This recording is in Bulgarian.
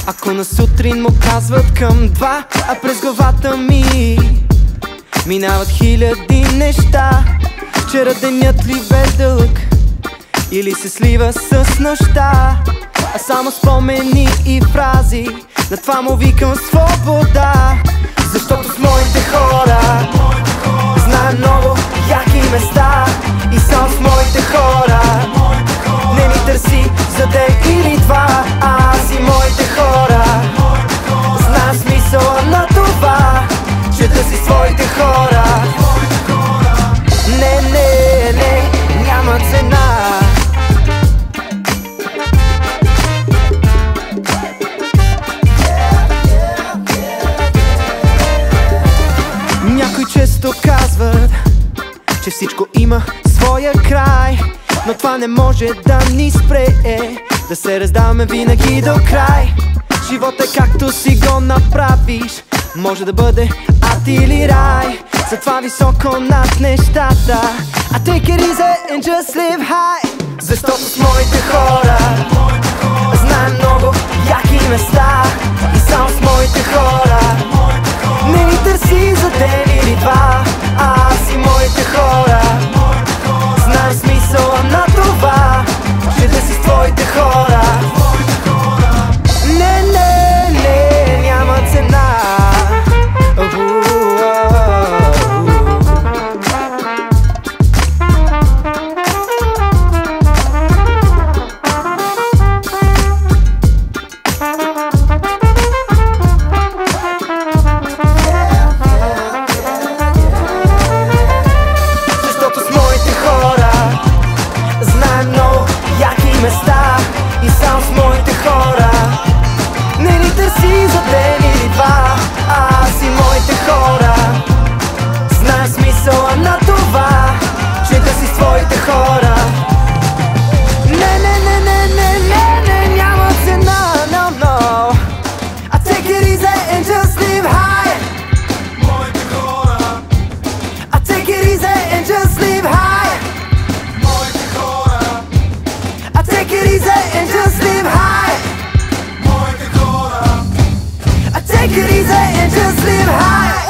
Ако на сутрин му казват към 2, а през главата ми минават хиляди неща. Вчера денят ли бе дълъг или се слива с нощта, а само спомени и фрази, на това му викам свобода. Защото с моите хора знаем много яки места и само с моите хора не ни търси за ден или два. Аз и моите хора знаем смисъла на това, че да си своите хора не, няма цена. Някои често казват, че всичко има своя край, но това не може да ни спре, да се раздаваме винаги до край. Живот е както си го направиш, може да бъде ад или рай. Затова високо над нещата, I take it easy and just live high. Защото с моите хора знаем много яки места и само с моите хора не ни търси за ден или два. Аз и моите хора знаем смисъла на това, че да си с твоите хора не, няма цена. Места и само с моите хора не ни търси за ден или два. Аз и моите хора знаем смисъла на това, че да си с твоите хора не, няма цена, no. I take it easy and just live high. Моите хора. I take it easy and just live high. Моите хора. I take it easy and just live high. Моите хора. I take it easy and just live high.